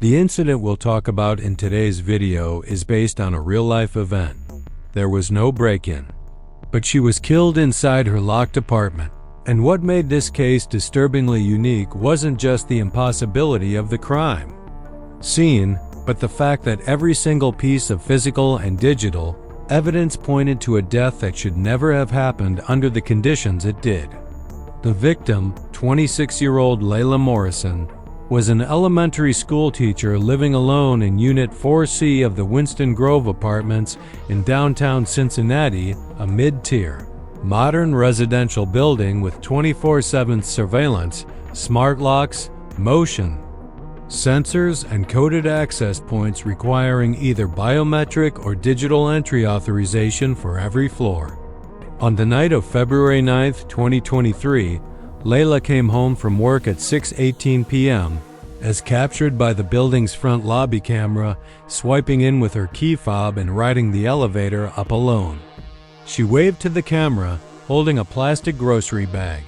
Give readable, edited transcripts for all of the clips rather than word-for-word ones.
The incident we'll talk about in today's video is based on a real-life event. There was no break-in, but she was killed inside her locked apartment. And what made this case disturbingly unique wasn't just the impossibility of the crime scene, but the fact that every single piece of physical and digital evidence pointed to a death that should never have happened under the conditions it did. The victim, 26-year-old Layla Morrison, was an elementary school teacher living alone in Unit 4C of the Winston Grove Apartments in downtown Cincinnati, a mid-tier, modern residential building with 24/7 surveillance, smart locks, motion sensors, and coded access points requiring either biometric or digital entry authorization for every floor. On the night of February 9, 2023, Layla came home from work at 6:18 p.m., as captured by the building's front lobby camera, swiping in with her key fob and riding the elevator up alone. She waved to the camera, holding a plastic grocery bag,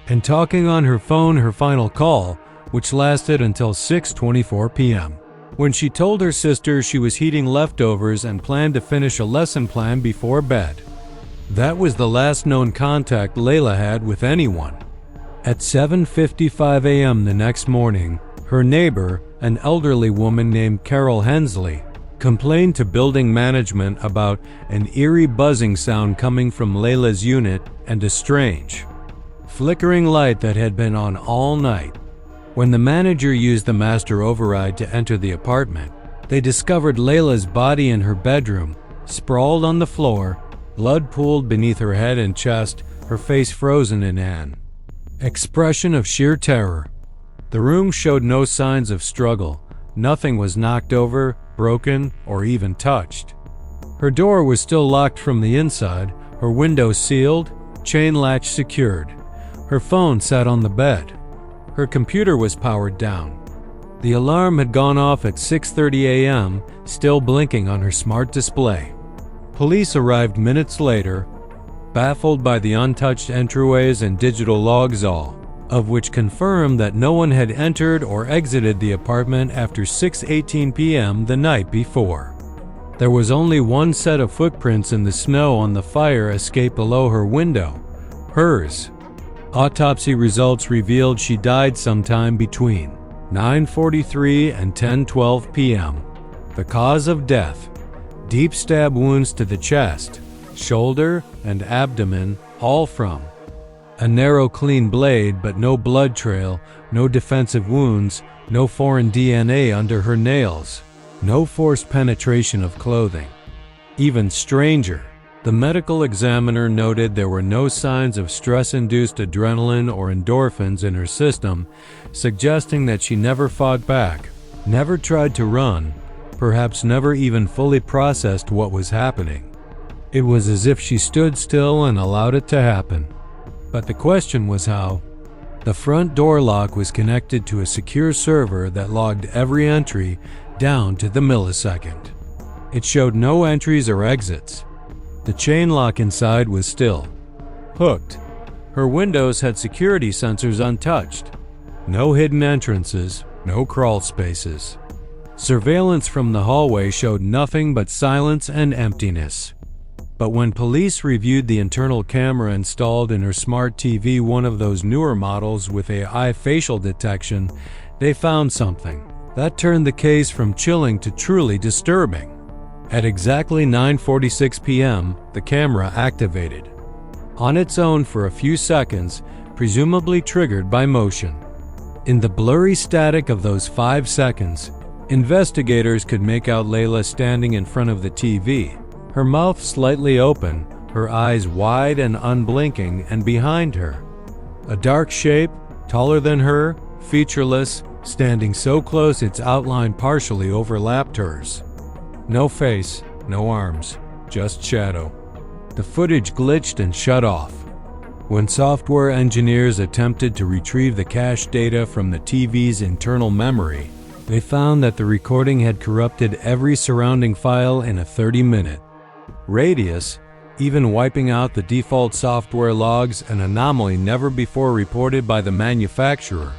and talking on her phone her final call, which lasted until 6:24 p.m., when she told her sister she was heating leftovers and planned to finish a lesson plan before bed. That was the last known contact Layla had with anyone. At 7:55 a.m. the next morning, her neighbor, an elderly woman named Carol Hensley, complained to building management about an eerie buzzing sound coming from Layla's unit and a strange, flickering light that had been on all night. When the manager used the master override to enter the apartment, they discovered Layla's body in her bedroom, sprawled on the floor, blood pooled beneath her head and chest, her face frozen in an expression of sheer terror. The room showed no signs of struggle. Nothing was knocked over, broken, or even touched. Her door was still locked from the inside, her window sealed, chain latch secured. Her phone sat on the bed. Her computer was powered down. The alarm had gone off at 6:30 a.m., still blinking on her smart display. Police arrived minutes later, baffled by the untouched entryways and digital logs, all of which confirmed that no one had entered or exited the apartment after 6:18 p.m. the night before. There was only one set of footprints in the snow on the fire escape below her window, hers. Autopsy results revealed she died sometime between 9:43 and 10:12 p.m. The cause of death: deep stab wounds to the chest, shoulder, and abdomen, all from a narrow, clean blade, but no blood trail, no defensive wounds, no foreign DNA under her nails, no forced penetration of clothing. Even stranger, the medical examiner noted there were no signs of stress-induced adrenaline or endorphins in her system, suggesting that she never fought back, never tried to run, perhaps never even fully processed what was happening. It was as if she stood still and allowed it to happen. But the question was how. The front door lock was connected to a secure server that logged every entry down to the millisecond. It showed no entries or exits. The chain lock inside was still hooked. Her windows had security sensors untouched. No hidden entrances, no crawl spaces. Surveillance from the hallway showed nothing but silence and emptiness. But when police reviewed the internal camera installed in her smart TV, one of those newer models with AI facial detection, they found something that turned the case from chilling to truly disturbing. At exactly 9:46 p.m., the camera activated on its own for a few seconds, presumably triggered by motion. In the blurry static of those 5 seconds, investigators could make out Layla standing in front of the TV, her mouth slightly open, her eyes wide and unblinking, and behind her, a dark shape, taller than her, featureless, standing so close its outline partially overlapped hers. No face, no arms, just shadow. The footage glitched and shut off. When software engineers attempted to retrieve the cache data from the TV's internal memory, they found that the recording had corrupted every surrounding file in a 30-minute radius, even wiping out the default software logs, an anomaly never before reported by the manufacturer.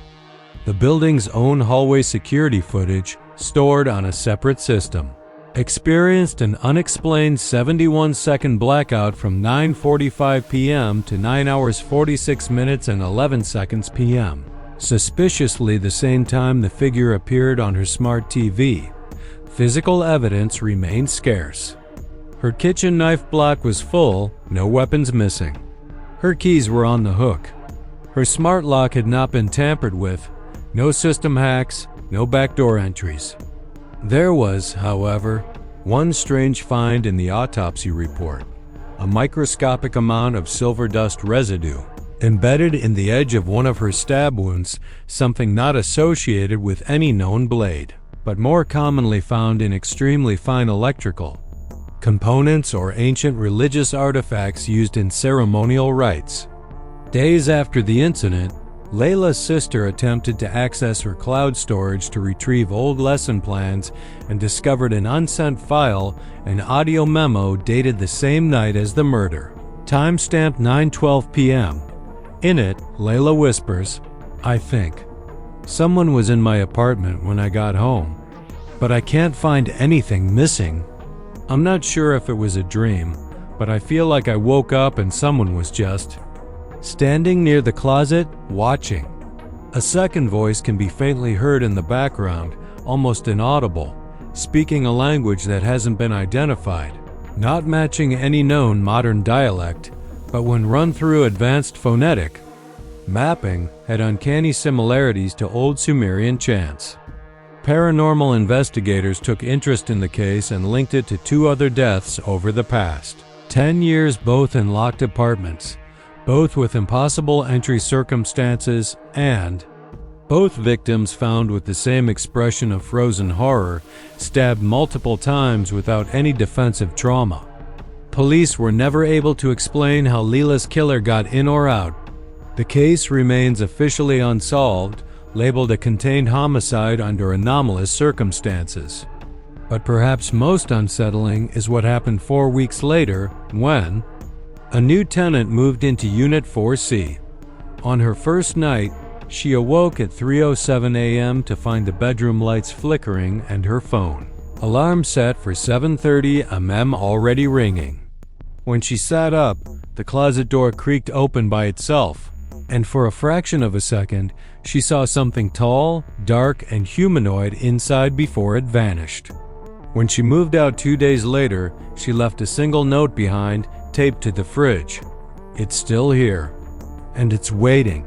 the building's own hallway security footage, stored on a separate system, experienced an unexplained 71-second blackout from 9:45 p.m. to 9 hours 46 minutes and 11 seconds p.m., suspiciously the same time the figure appeared on her smart TV. Physical evidence remained scarce. Her kitchen knife block was full, no weapons missing. Her keys were on the hook. Her smart lock had not been tampered with, no system hacks, no backdoor entries. There was, however, one strange find in the autopsy report: a microscopic amount of silver dust residue embedded in the edge of one of her stab wounds, something not associated with any known blade, but more commonly found in extremely fine electrical components or ancient religious artifacts used in ceremonial rites. Days after the incident, Layla's sister attempted to access her cloud storage to retrieve old lesson plans and discovered an unsent file, an audio memo dated the same night as the murder, timestamped 9:12 p.m. In it, Layla whispers, "I think someone was in my apartment when I got home, but I can't find anything missing. I'm not sure if it was a dream, but I feel like I woke up and someone was just standing near the closet, watching." A second voice can be faintly heard in the background, almost inaudible, speaking a language that hasn't been identified, not matching any known modern dialect, but when run through advanced phonetic mapping, had uncanny similarities to Old Sumerian chants. Paranormal investigators took interest in the case and linked it to 2 other deaths over the past 10 years, both in locked apartments, both with impossible entry circumstances, and both victims found with the same expression of frozen horror, stabbed multiple times without any defensive trauma. Police were never able to explain how Layla's killer got in or out. The case remains officially unsolved, labeled a contained homicide under anomalous circumstances. But perhaps most unsettling is what happened 4 weeks later, when a new tenant moved into Unit 4C. On her first night, she awoke at 3:07 a.m. to find the bedroom lights flickering and her phone alarm set for 7:30 a.m. already ringing. When she sat up, the closet door creaked open by itself, and for a fraction of a second, she saw something tall, dark, and humanoid inside before it vanished. When she moved out 2 days later, she left a single note behind, taped to the fridge. "It's still here, and it's waiting."